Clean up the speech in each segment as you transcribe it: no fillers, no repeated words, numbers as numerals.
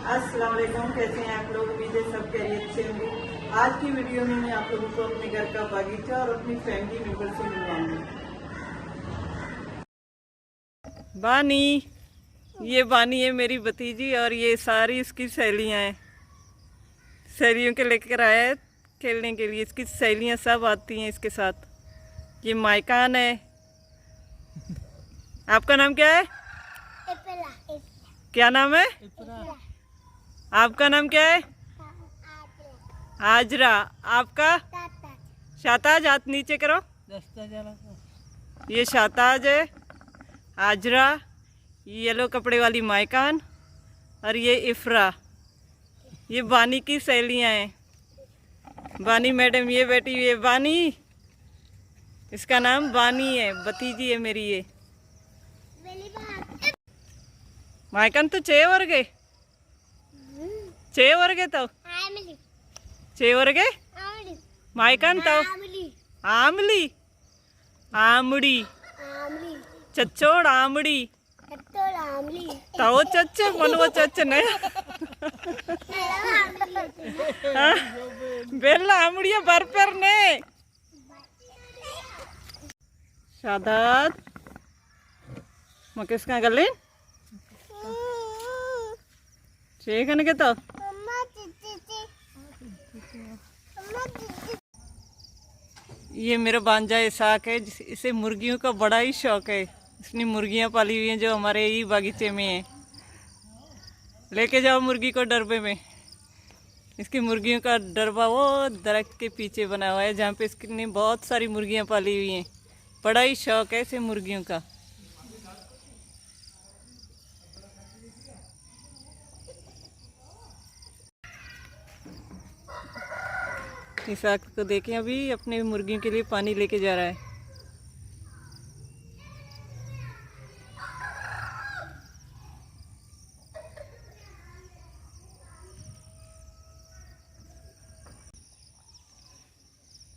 अस्सलाम वालेकुम। कैसे हैं आप लोग? उम्मीद है सब खैरियत से होंगे। आज की वीडियो में मैं आप लोगों को अपने घर का बागीचा और अपनी फैमिली मेंबर से मिलवाऊंगी। बानी, ये बानी है मेरी भतीजी और ये सारी इसकी सहेलियां हैं। सहेलियों के लेकर आया है खेलने के लिए। इसकी सहेलियां सब आती हैं इसके साथ। ये माइकान है। आपका नाम क्या है? क्या नाम है? आपका नाम क्या है? आजरा। आपका? शाताज। हाथ नीचे करो। ये शाताज है, आजरा, येलो कपड़े वाली माइकान और ये इफ्रा। ये बानी की सहेलियां हैं। बानी मैडम ये बैठी हुई है। बानी, इसका नाम बानी है, भतीजी है मेरी ये। माइकान तो 6 वर्गे 6 वर्गे तो 6 वर्गे माइकान तो आमली आमड़ी चच्चोड़ आमड़ी ताओ चच्चे मनवो चच्चे ने बेला आमड़िया बरपर ने शादात मकिस का गले चेकन के तो ये मेरा भांजा इसाक है। इसे मुर्गियों का बड़ा ही शौक है। इसने मुर्गियां पाली हुई हैं जो हमारे ही बागीचे में है। लेके जाओ मुर्गी को डरबे में। इसकी मुर्गियों का डरबा वो दरख्त के पीछे बना हुआ है जहाँ पे इसने बहुत सारी मुर्गियां पाली हुई हैं। बड़ा ही शौक है इसे मुर्गियों का। इसाक को देखें, अभी अपने मुर्गियों के लिए पानी लेके जा रहा है।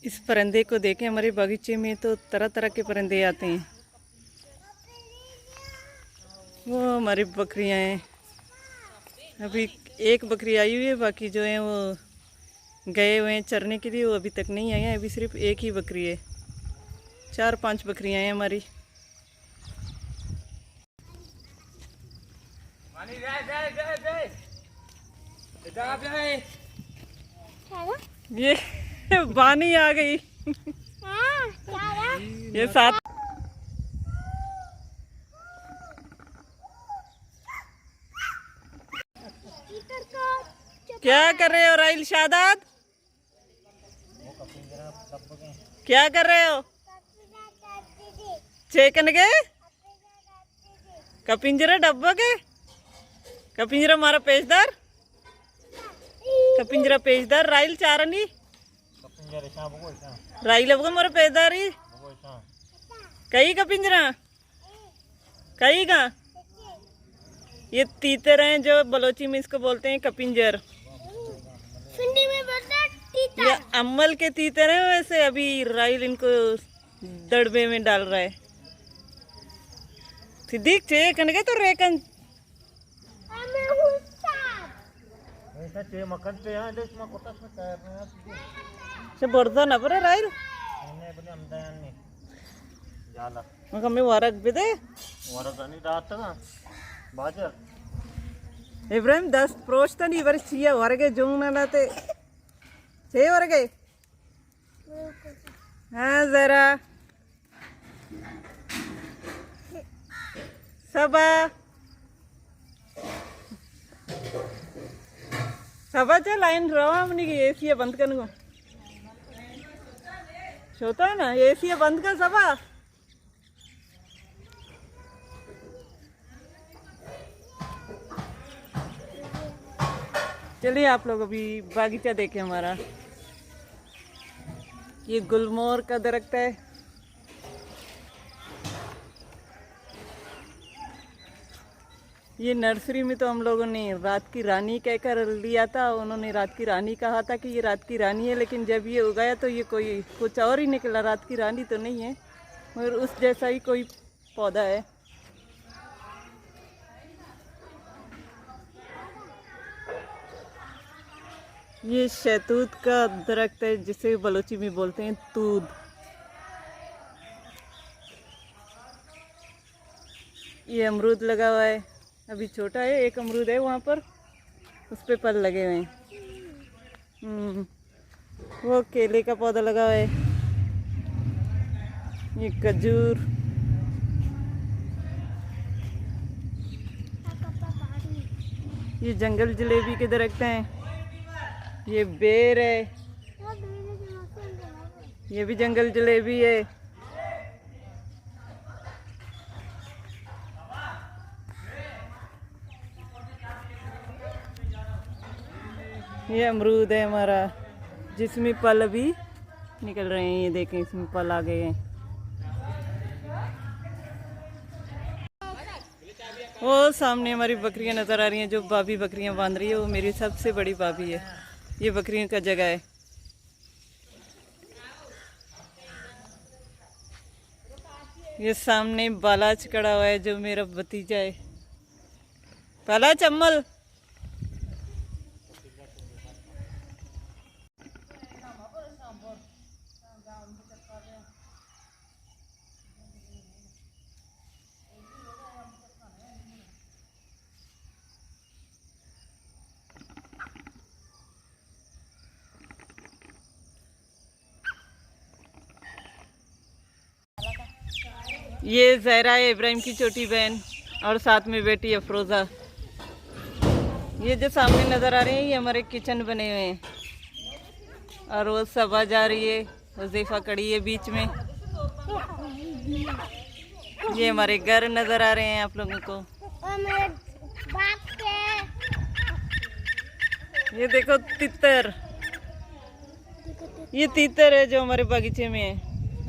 इस परिंदे को देखें, हमारे बागीचे में तो तरह तरह के परिंदे आते हैं। वो हमारी बकरियां हैं। अभी एक बकरी आई हुई है, बाकी जो है वो गए हुए हैं चरने के लिए। वो अभी तक नहीं आए हैं। अभी सिर्फ एक ही बकरी है। 4-5 बकरियां हैं हमारी। ये बानी आ गई। ये साथ क्या कर रहे हो राइल शादात? क्या कर रहे हो? चेकन के कपिंजरा डब्बा के कपिंजरा मारा पेजदार कपिंजरा पेजदार राइल चारनी राइल अब मारा पेजदार ही कई कपिंजरा कई का। ये तीतर हैं जो बलोची में इसको बोलते हैं कपिंजर। ये अम्मल के तीतर हैं। वैसे अभी राइल इनको दड़बे में डाल रहा है। सिद्दीक चे कनके तो रेकन से बर्दा ना परे राइल मकम्मी वारक भी दे इब्राहिम 10 प्रोस्ता नहीं वर्ष चाहिए वर्गे जोंग ना लाते 6 वर्गे। हाँ जरा सबा सबा चे लाइन रवा हमने की एसी बंद करने को होता है ना। एसी बंद कर सबा। चलिए आप लोग अभी बागीचा देखें हमारा। ये गुलमोहर का दरख्त है। ये नर्सरी में तो हम लोगों ने रात की रानी कहकर लिया था। उन्होंने रात की रानी कहा था कि ये रात की रानी है, लेकिन जब ये उगाया तो ये कोई कुछ और ही निकला। रात की रानी तो नहीं है, मगर उस जैसा ही कोई पौधा है। ये शहतूत का दरख्त है जिसे बलोची में बोलते हैं तूद। ये अमरूद लगा हुआ है, अभी छोटा है, एक अमरूद है वहाँ पर, उस पे फल लगे हुए हैं। वो केले का पौधा लगा हुआ है। ये खजूर, ये जंगल जलेबी के दरख्त हैं। ये बेर है, ये भी जंगल जलेबी है। ये अमरूद है हमारा, जिसमें फल अभी निकल रहे हैं। ये देखें, इसमें फल आ गए हैं। वो सामने हमारी बकरियां नजर आ रही हैं, जो भाभी बकरियां बांध रही है, वो मेरी सबसे बड़ी भाभी है। ये बकरियों का जगह है। ये सामने बालाच खड़ा हुआ है, जो मेरा भतीजा है। बालाच अम्मल, ये जहरा है, इब्राहिम की छोटी बहन, और साथ में बेटी अफरोज़ा। ये जो सामने नज़र आ रहे हैं, ये हमारे किचन बने हुए हैं। और वो सबा जा रही है, वजीफ़ा खड़ी है बीच में। ये हमारे घर नज़र आ रहे हैं आप लोगों को। ये देखो तितर, ये तीतर है जो हमारे बगीचे में है।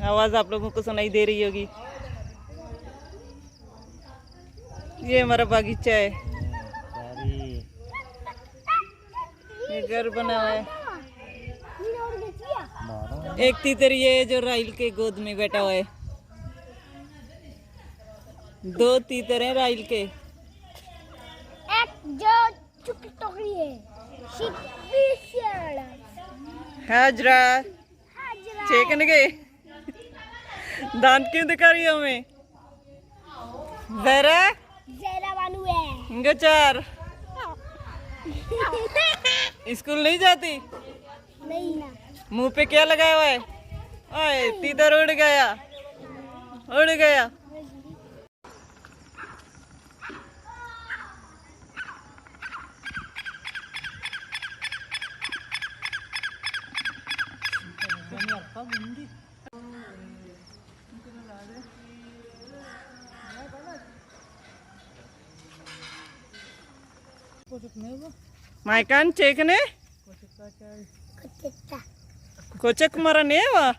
आवाज़ आप लोगों को सुनाई दे रही होगी। ये हमारा बागीचा है, ये घर बना हुआ है। एक तीतर ये है जो राइल के गोद में बैठा हुआ है। दो तीतर हैं राइल के। एक जो चुकी टोकरी है, हाजरा चेकन गए। दांत क्यों दिखा रही हो हमें? जरा ज़ेरा बानू है। इंगो चार स्कूल नहीं जाती? नहीं ना। मुंह पे क्या लगाया हुआ है? ओए तीतर उड़ गया, उड़ गया। माइकान चेकने कोचक मरा नेवा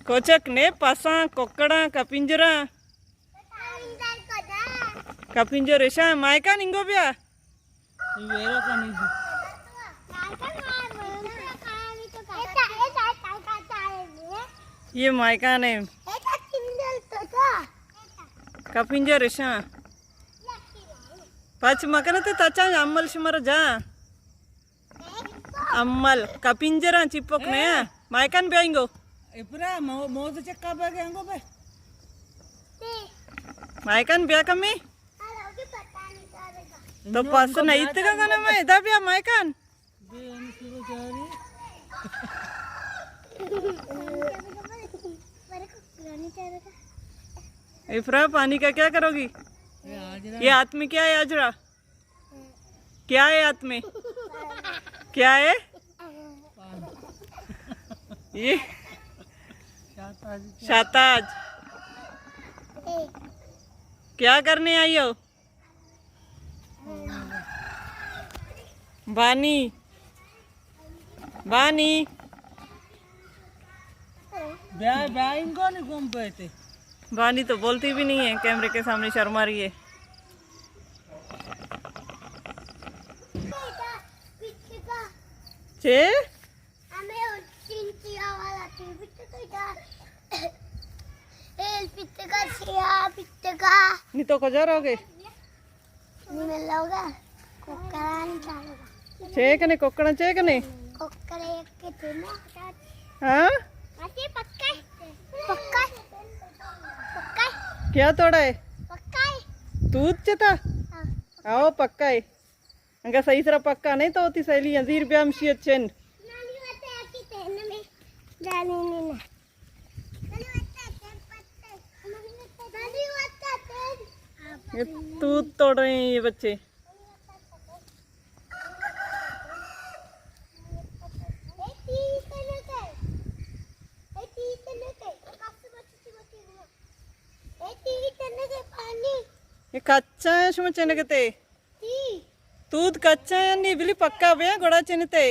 कोचक ने पासा कोकड़ा कपिंजरा कपिंजर ऐसा माइकान इंगो बिया वेरो कनी ये माइकान है कपिंजर ऐसा पाच मकन ते तचा अम्मल शिमर जा अम्मल कपिंजरा चिपक ने माइकान बेंगो इपरा मोज चक्का बेंगो बे माइकान बे कमी तो पास नहीं तक गना मैं इधर बे माइकान इफरा पानी का क्या करोगी? ये हाथ में क्या है आजरा? क्या है हाथ में? क्या है ये? शाताज। क्या करने आई हो? बानी बानी बानी तो बोलती भी नहीं है, कैमरे के सामने शर्मा रही है। चे नहीं तो खजा रहोगे चेकने कोकड़ा चेकने कोकरे के तुम हाँ आते पक्का पक्का पक्का क्या तोड़ा है पक्का दूध चता आओ पक्का है अंगा सही तरह पक्का नहीं तो होती सहेली अंजीर ब्याम शी अच्छे नानी वाते आती तेन में जाने नहीं ना नानी वाते तेन पत्ते नानी वाते तेन ये दूध तोड़ रहे हैं ये बच्चे ये कच्चा है शुम चनगते दूध कच्चा है नहीं बिली पक्का बे गोड़ा चनते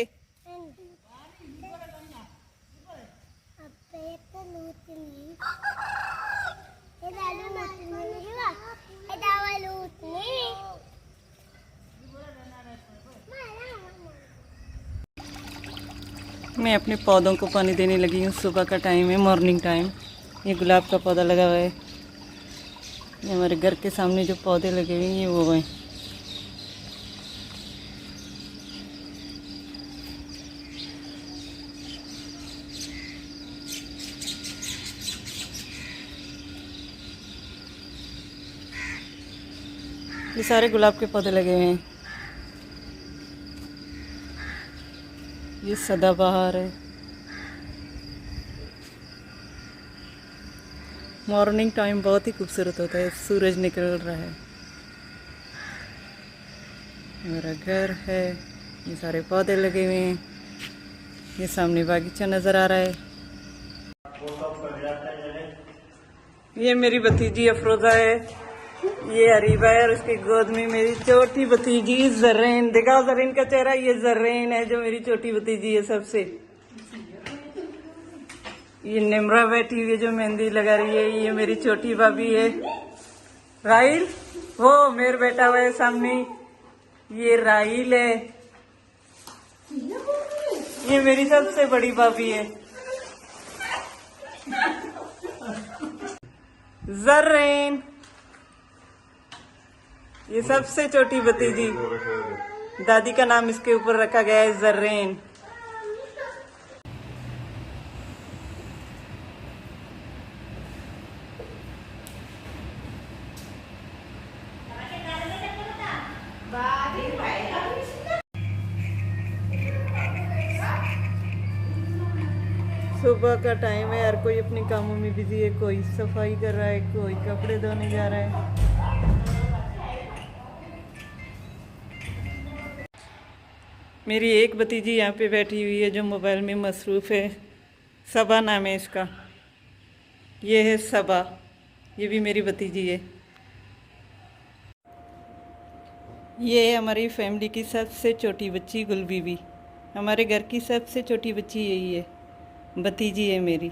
मैं अपने पौधों को पानी देने लगी हूँ। सुबह का टाइम है, मॉर्निंग टाइम। ये गुलाब का पौधा लगा हुआ है। ये हमारे घर के सामने जो पौधे लगे हुए हैं ये वो हैं। ये सारे गुलाब के पौधे लगे हुए हैं। ये सदाबहार है। मॉर्निंग टाइम बहुत ही खूबसूरत होता है, सूरज निकल रहा है। मेरा घर है, ये सारे पौधे लगे हुए हैं। ये सामने बागीचा नज़र आ रहा है। ये मेरी भतीजी अफरोजा है, ये अरीबा है और उसकी गोद में मेरी छोटी भतीजी जर्रेन। देखा जर्रेन का चेहरा, ये जर्रेन है जो मेरी छोटी भतीजी है सबसे। ये निमरा बैठी हुई है जो मेहंदी लगा रही है, ये मेरी छोटी भाभी है। राहिल वो मेरे बेटा हुआ है सामने, ये राहिल है। ये मेरी सबसे बड़ी भाभी है जर्रेन। ये सबसे छोटी भतीजी, दादी का नाम इसके ऊपर रखा गया है जर्रेन। सुबह का टाइम है, हर कोई अपने कामों में बिजी है। कोई सफाई कर रहा है, कोई कपड़े धोने जा रहा है। मेरी एक भतीजी यहाँ पे बैठी हुई है जो मोबाइल में मसरूफ़ है। सबा नाम है इसका, ये है सबा। ये भी मेरी भतीजी है। ये है हमारी फैमिली की सबसे छोटी बच्ची गुल बीबी। हमारे घर की सबसे छोटी बच्ची यही है, भतीजी है मेरी।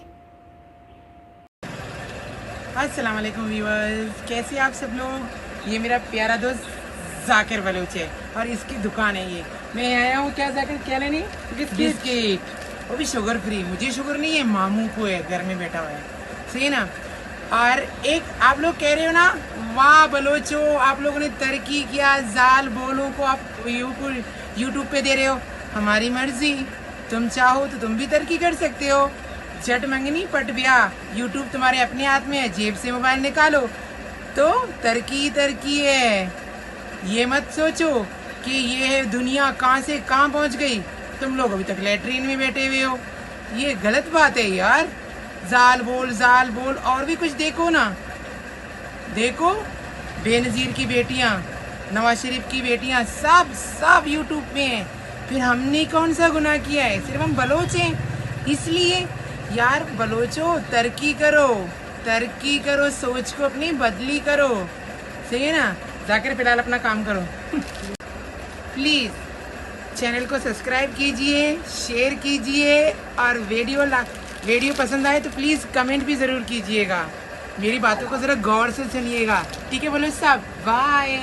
अस्सलाम वालेकुम व्यूअर्स, कैसे आप सब लोग। ये मेरा प्यारा दोस्त जाकिर बलूच है और इसकी दुकान है ये। मैं आया हूँ क्या जाकिर, क्या लेने? बिस्किट, वो भी शुगर फ्री। मुझे शुगर नहीं है, मामू को है, घर में बैठा हुआ है, सही है ना। और एक आप लोग कह रहे हो ना, वाह बलोचो, आप लोगों ने तरक्की किया, जाल बोलो को आप यूट्यूब पे दे रहे हो। हमारी मर्जी, तुम चाहो तो तुम भी तरक्की कर सकते हो। झट मंगनी पट ब्याह, यूट्यूब तुम्हारे अपने हाथ में है। जेब से मोबाइल निकालो तो तरक्की है। ये मत सोचो कि ये दुनिया कहाँ से कहाँ पहुँच गई, तुम लोग अभी तक लैट्रीन में बैठे हुए हो। ये गलत बात है यार। जाल बोल और भी कुछ देखो ना। देखो बेनज़ीर की बेटियाँ, नवाज शरीफ की बेटियाँ, सब यूट्यूब में है। फिर हमने कौन सा गुनाह किया है? सिर्फ हम बलोच हैं। इसलिए यार बलोचो, तरक्की करो, सोच को अपनी बदली करो, सही है ना। जाकर फिलहाल अपना काम करो। प्लीज़ चैनल को सब्सक्राइब कीजिए, शेयर कीजिए और वीडियो पसंद आए तो प्लीज़ कमेंट भी ज़रूर कीजिएगा। मेरी बातों को ज़रा गौर से सुनिएगा, ठीक है बलोच साहब। बाय।